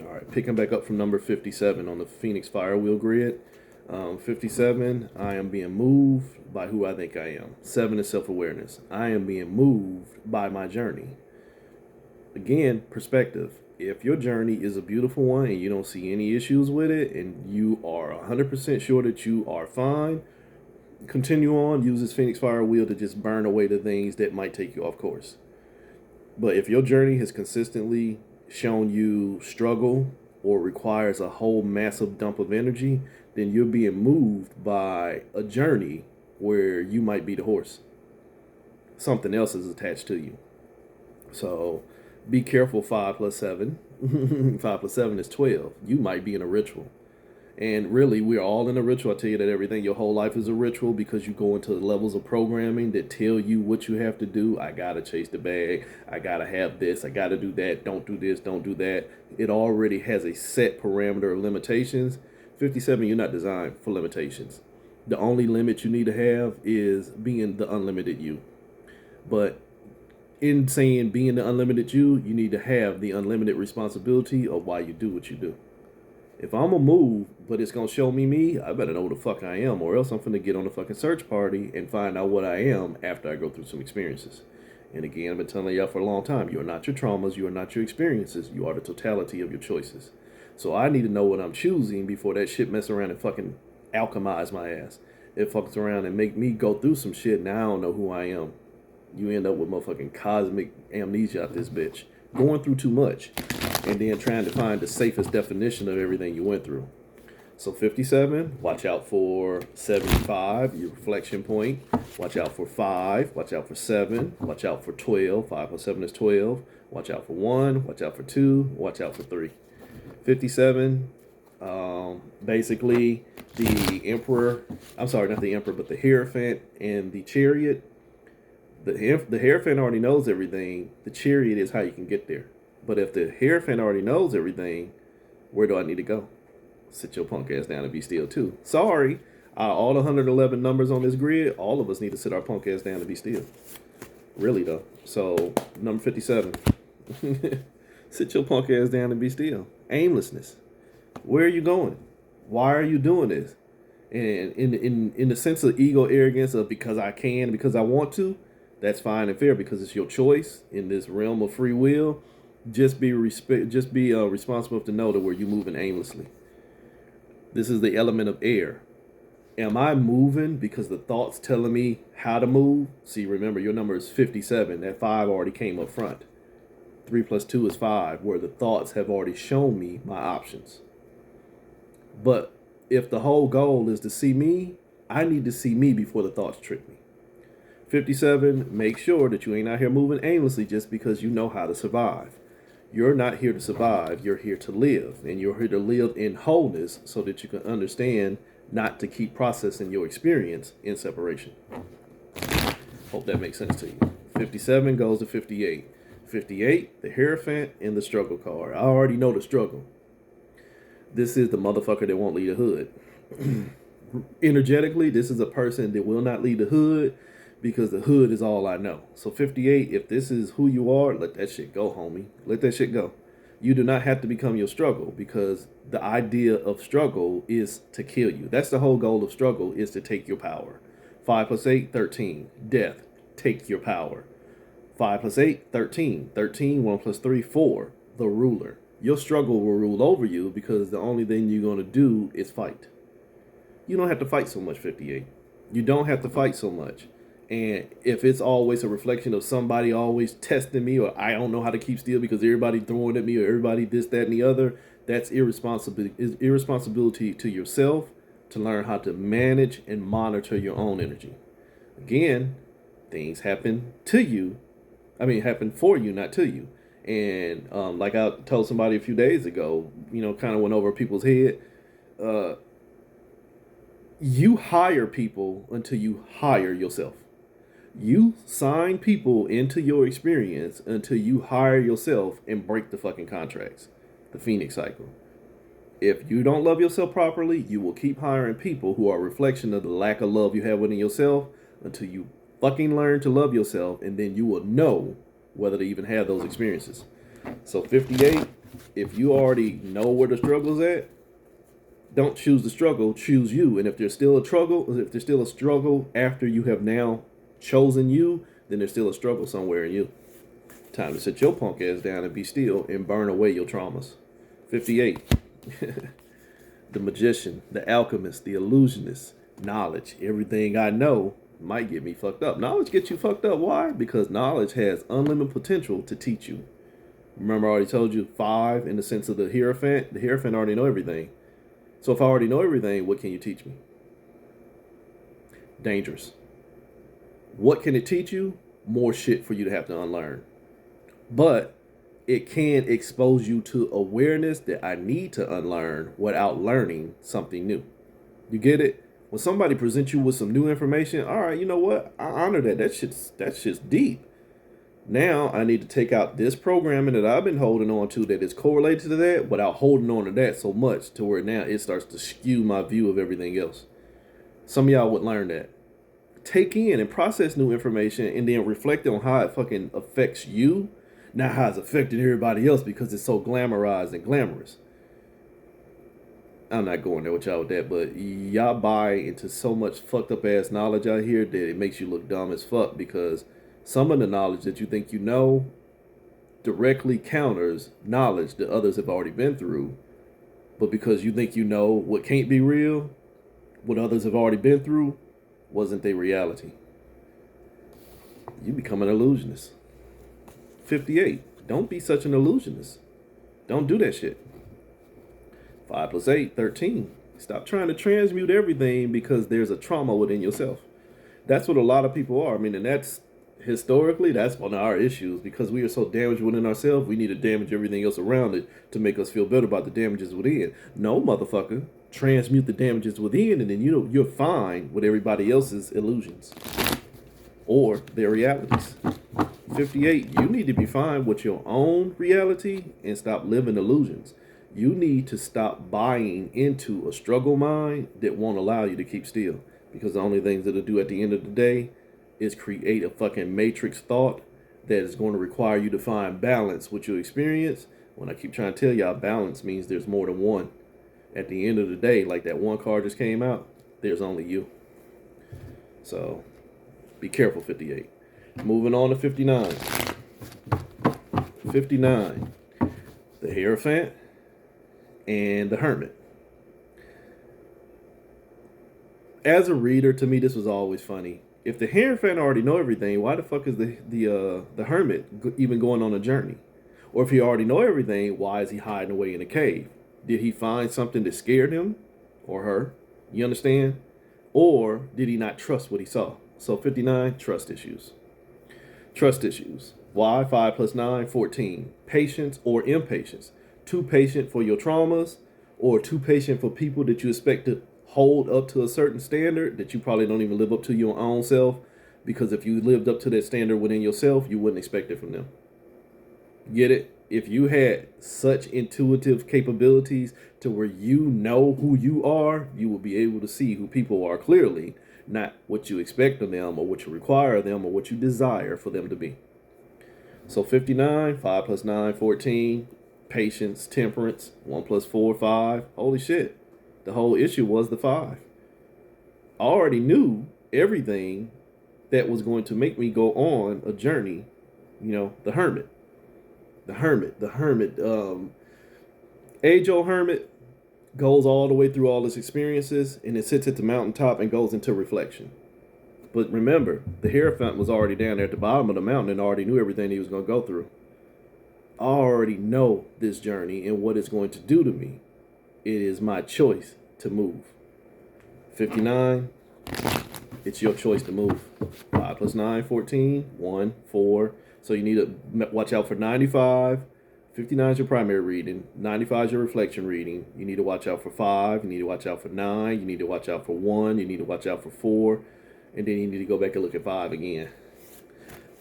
All right, picking back up from number 57 on the Phoenix Fire wheel grid. 57, I am being moved by who I think I am. 7 is self-awareness. I am being moved by my journey. Again, perspective. If your journey is a beautiful one and you don't see any issues with it and you are 100% sure that you are fine, continue on. Use this Phoenix Fire wheel to just burn away the things that might take you off course. But if your journey has consistently shown you struggle or requires a whole massive dump of energy, then you're being moved by a journey where you might be the horse. Something else is attached to you. So be careful, 5 plus 7. 5 plus 7 is 12. You might be in a ritual. And really, we're all in a ritual. I tell you that everything, your whole life is a ritual because you go into levels of programming that tell you what you have to do. I got to chase the bag. I got to have this. I got to do that. Don't do this. Don't do that. It already has a set parameter of limitations. 57, you're not designed for limitations. The only limit you need to have is being the unlimited you. But in saying being the unlimited you need to have the unlimited responsibility of why you do what you do. If I'm gonna move, but it's gonna show me, I better know who the fuck I am, or else I'm finna get on the fucking search party and find out what I am after I go through some experiences. And again, I've been telling y'all for a long time, you are not your traumas, you are not your experiences, you are the totality of your choices. So I need to know what I'm choosing before that shit mess around and fucking alchemize my ass. It fucks around and make me go through some shit and I don't know who I am. You end up with motherfucking cosmic amnesia out this bitch. Going through too much. And then trying to find the safest definition of everything you went through. So 57, watch out for 75, your reflection point. Watch out for 5, watch out for 7, watch out for 12. 5 plus 7 is 12. Watch out for 1, watch out for 2, watch out for 3. 57, basically the emperor, I'm sorry, not the emperor, but the Hierophant and the chariot. The Hierophant already knows everything. The chariot is how you can get there. But if the Hierophant already knows everything, where do I need to go? Sit your punk ass down and be still too. Sorry, all the 111 numbers on this grid, all of us need to sit our punk ass down and be still. Really though. So number 57, sit your punk ass down and be still. Aimlessness. Where are you going? Why are you doing this? And in the sense of ego arrogance of because I can, because I want to, that's fine and fair because it's your choice in this realm of free will. Just be responsible to know that where you're moving aimlessly. This is the element of air. Am I moving because the thought's telling me how to move? See, remember, your number is 57. That 5 already came up front. 3 plus 2 is 5, where the thoughts have already shown me my options. But if the whole goal is to see me, I need to see me before the thoughts trick me. 57, make sure that you ain't out here moving aimlessly just because you know how to survive. You're not here to survive, you're here to live. And you're here to live in wholeness so that you can understand not to keep processing your experience in separation. Hope that makes sense to you. 57 goes to 58. 58, the Hierophant and the struggle card. I already know the struggle. This is the motherfucker that won't leave the hood. Energetically, this is a person that will not leave the hood because the hood is all I know. So 58, if this is who you are, let that shit go, homie. Let that shit go. You do not have to become your struggle because the idea of struggle is to kill you. That's the whole goal of struggle, is to take your power. 5 plus 8, 13. Death. Take your power. 5 plus 8, 13. 13, 1 plus 3, 4. The ruler. Your struggle will rule over you because the only thing you're going to do is fight. You don't have to fight so much, 58. You don't have to fight so much. And if it's always a reflection of somebody always testing me, or I don't know how to keep still because everybody throwing at me, or everybody this, that, and the other, that's irresponsibility to yourself to learn how to manage and monitor your own energy. Again, things happen to you. Happen for you, not to you. And like I told somebody a few days ago, kind of went over people's head. You hire people until you hire yourself. You sign people into your experience until you hire yourself and break the fucking contracts. The Phoenix cycle. If you don't love yourself properly, you will keep hiring people who are a reflection of the lack of love you have within yourself until you fucking learn to love yourself, and then you will know whether to even have those experiences. So 58, if you already know where the struggle's at, don't choose the struggle, choose you. And if there's still a struggle after you have now chosen you, then there's still a struggle somewhere in you. Time to sit your punk ass down and be still and burn away your traumas. 58. The magician, the alchemist, the illusionist, knowledge. Everything I know might get me fucked up. Knowledge gets you fucked up. Why? Because knowledge has unlimited potential to teach you. Remember I already told you 5 in the sense of the Hierophant. The Hierophant already know everything. So if I already know everything, what can you teach me? Dangerous. What can it teach you? More shit for you to have to unlearn. But it can expose you to awareness that I need to unlearn without learning something new. You get it? When somebody presents you with some new information, all right, you know what? I honor that. That's just deep. Now I need to take out this programming that I've been holding on to that is correlated to that without holding on to that so much to where now it starts to skew my view of everything else. Some of y'all would learn that. Take in and process new information and then reflect on how it fucking affects you, not how it's affecting everybody else because it's so glamorized and glamorous. I'm not going there with y'all with that, but y'all buy into so much fucked up ass knowledge out here that it makes you look dumb as fuck because some of the knowledge that you think you know directly counters knowledge that others have already been through. But because you think you know what can't be real, what others have already been through, wasn't their reality. You become an illusionist. 58. Don't be such an illusionist. Don't do that shit. 5 plus 8, 13. Stop trying to transmute everything because there's a trauma within yourself. That's what a lot of people are. I mean, and that's historically, that's one of our issues because we are so damaged within ourselves. We need to damage everything else around it to make us feel better about the damages within. No, motherfucker. Transmute the damages within and then you're fine with everybody else's illusions or their realities. 58. You need to be fine with your own reality and stop living illusions. You need to stop buying into a struggle mind that won't allow you to keep still. Because the only things that'll do at the end of the day is create a fucking matrix thought that is going to require you to find balance with your experience. When I keep trying to tell y'all, balance means there's more than one. At the end of the day, like that one card just came out, there's only you. So be careful, 58. Moving on to 59. 59. The Hierophant and the Hermit. As a reader, to me, this was always funny. If the Hierophant already know everything, why the fuck is the Hermit even going on a journey? Or if he already know everything, why is he hiding away in a cave? Did he find something that scared him or her? You understand? Or did he not trust what he saw? So 59, trust issues. Trust issues. Why? 5 plus 9, 14. Patience or impatience. Too patient for your traumas or too patient for people that you expect to hold up to a certain standard that you probably don't even live up to your own self. Because if you lived up to that standard within yourself, you wouldn't expect it from them. Get it? If you had such intuitive capabilities to where you know who you are, you will be able to see who people are clearly, not what you expect of them or what you require of them or what you desire for them to be. So 59, 5 plus 9, 14, patience, temperance, 1 plus 4, 5. Holy shit. The whole issue was the 5. I already knew everything that was going to make me go on a journey, the Hermit. The Hermit, age-old Hermit goes all the way through all his experiences and it sits at the mountaintop and goes into reflection. But remember, the Hierophant was already down there at the bottom of the mountain and already knew everything he was going to go through. I already know this journey and what it's going to do to me. It is my choice to move. 59, it's your choice to move. 5 plus 9, 14, 1, 4. So you need to watch out for 95. 59 is your primary reading. 95 is your reflection reading. You need to watch out for 5. You need to watch out for 9. You need to watch out for 1. You need to watch out for 4. And then you need to go back and look at 5 again.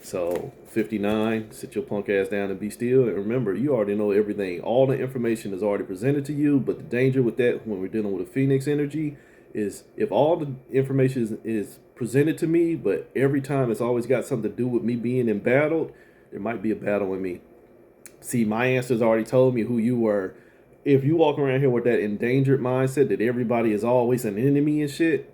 So 59, sit your punk ass down and be still. And remember, you already know everything. All the information is already presented to you. But the danger with that when we're dealing with a Phoenix energy is if all the information is presented to me, but every time it's always got something to do with me being embattled, there might be a battle in me. See, my answers already told me who you were. If you walk around here with that endangered mindset that everybody is always an enemy and shit,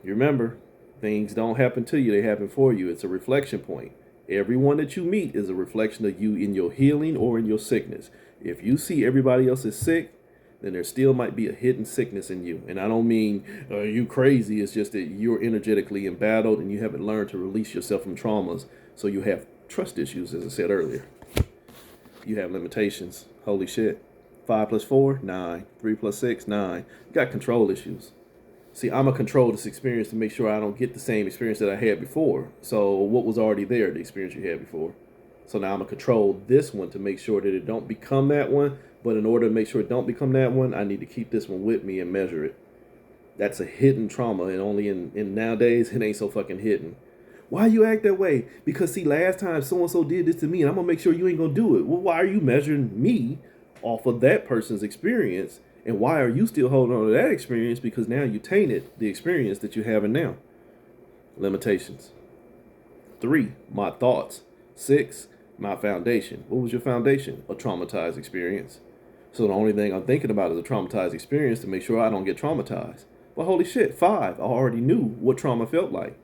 you remember, things don't happen to you, they happen for you. It's a reflection point. Everyone that you meet is a reflection of you in your healing or in your sickness. If you see everybody else is sick, then there still might be a hidden sickness in you. And I don't mean you crazy. It's just that you're energetically embattled and you haven't learned to release yourself from traumas. So you have trust issues, as I said earlier. You have limitations. Holy shit. 5 plus 4, 9. 3 plus 6, 9. You got control issues. See, I'm going to control this experience to make sure I don't get the same experience that I had before. So what was already there, the experience you had before? So now I'm going to control this one to make sure that it don't become that one. But in order to make sure it don't become that one, I need to keep this one with me and measure it. That's a hidden trauma. And only in nowadays, it ain't so fucking hidden. Why you act that way? Because see, last time so-and-so did this to me and I'm going to make sure you ain't going to do it. Well, why are you measuring me off of that person's experience? And why are you still holding on to that experience? Because now you tainted the experience that you're having now. Limitations. 3, my thoughts. 6, my foundation. What was your foundation? A traumatized experience. So the only thing I'm thinking about is a traumatized experience to make sure I don't get traumatized. But holy shit, 5, I already knew what trauma felt like.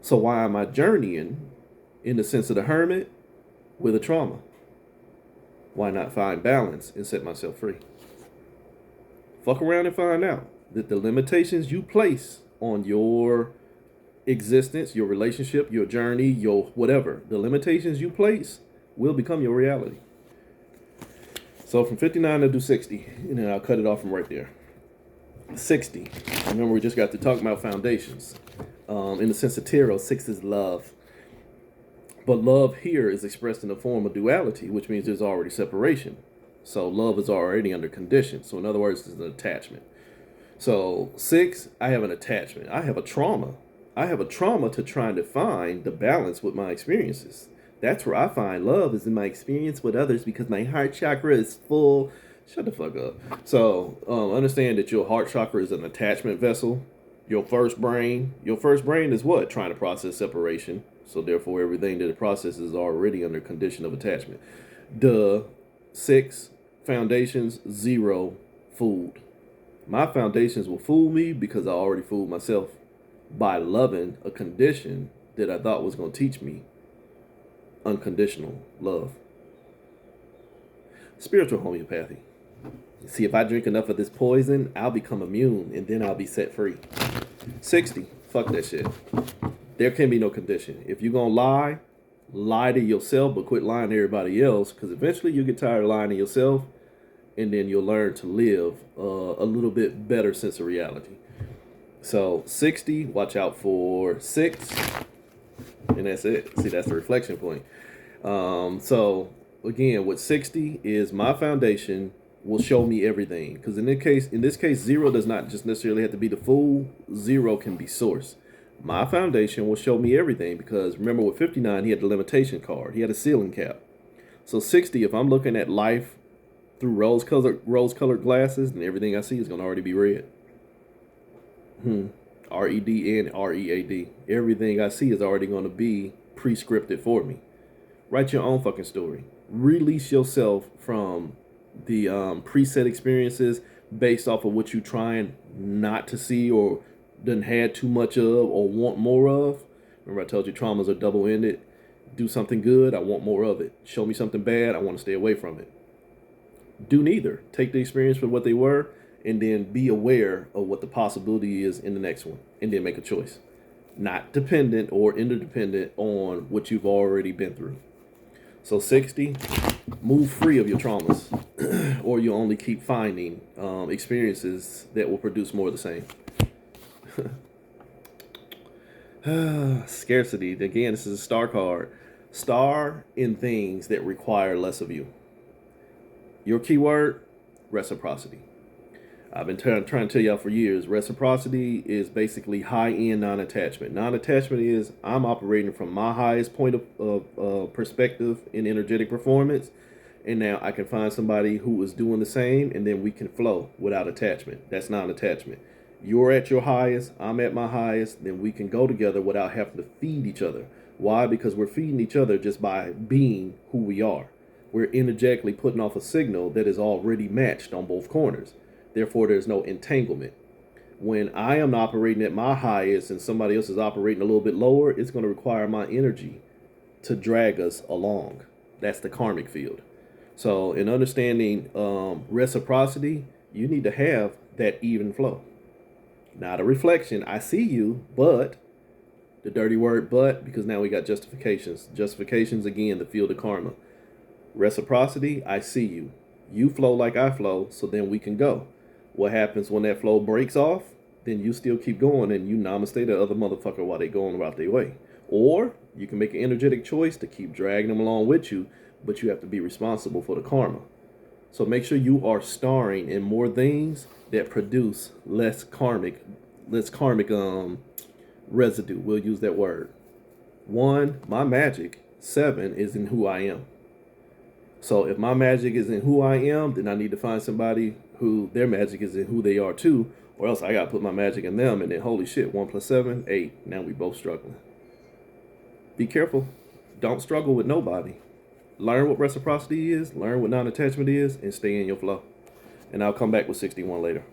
So why am I journeying in the sense of the hermit with a trauma? Why not find balance and set myself free? Fuck around and find out that the limitations you place on your existence, your relationship, your journey, your whatever, the limitations you place will become your reality. So from 59 to do 60, and then I'll cut it off from right there. 60. Remember, we just got to talk about foundations. In the sense of tarot, 6 is love. But love here is expressed in the form of duality, which means there's already separation. So love is already under condition. So in other words, it's an attachment. So 6, I have an attachment. I have a trauma. I have a trauma to trying to find the balance with my experiences. That's where I find love, is in my experience with others, because my heart chakra is full. Shut the fuck up. So understand that your heart chakra is an attachment vessel. Your first brain is what? Trying to process separation. So therefore, everything that it processes is already under condition of attachment. 6, foundations, 0, fooled. My foundations will fool me because I already fooled myself by loving a condition that I thought was going to teach me unconditional love. Spiritual homeopathy. See, if I drink enough of this poison, I'll become immune and then I'll be set free. 60. Fuck that shit. There can be no condition. If you're going to lie to yourself, but quit lying to everybody else, because eventually you'll get tired of lying to yourself and then you'll learn to live a little bit better sense of reality. So 60, watch out for 6, and that's it. See, that's the reflection point. So again, with 60 is my foundation will show me everything. Because in this case, 0 does not just necessarily have to be the fool. 0 can be source. My foundation will show me everything, because remember with 59, he had the limitation card. He had a ceiling cap. So 60, if I'm looking at life through rose-colored glasses, then everything I see is going to already be red. R-E-D and R-E-A-D. Everything I see is already going to be pre-scripted for me. Write your own fucking story. Release yourself from the preset experiences based off of what you're trying not to see or done had too much of or want more of. Remember I told you traumas are double-ended. Do something good, I want more of it. Show me something bad, I want to stay away from it. Do neither. Take the experience for what they were and then be aware of what the possibility is in the next one and then make a choice. Not dependent or interdependent on what you've already been through. So 60, move free of your traumas or you'll only keep finding experiences that will produce more of the same. Scarcity. Again, this is a star card. Star in things that require less of you. Your keyword, reciprocity. I've been trying to tell y'all for years, reciprocity is basically high-end non-attachment. Non-attachment is I'm operating from my highest point of perspective in energetic performance, and now I can find somebody who is doing the same, and then we can flow without attachment. That's non-attachment. You're at your highest, I'm at my highest, then we can go together without having to feed each other. Why? Because we're feeding each other just by being who we are. We're energetically putting off a signal that is already matched on both corners. Therefore, there's no entanglement. When I am operating at my highest and somebody else is operating a little bit lower, it's going to require my energy to drag us along. That's the karmic field. So, in understanding reciprocity, you need to have that even flow. Not a reflection. I see you, but the dirty word but, because now we got justifications. Justifications, again, the field of karma. Reciprocity, I see you. You flow like I flow, so then we can go. What happens when that flow breaks off? Then you still keep going and you namaste the other motherfucker while they going about their way. Or you can make an energetic choice to keep dragging them along with you, but you have to be responsible for the karma. So make sure you are starring in more things that produce less karmic residue. We'll use that word. 1, my magic. 7 is in who I am. So if my magic is in who I am, then I need to find somebody who their magic is in who they are too, or else I got to put my magic in them, and then holy shit, 1 + 7, 8. Now we both struggling. Be careful. Don't struggle with nobody. Learn what reciprocity is, learn what non-attachment is, and stay in your flow. And I'll come back with 61 later.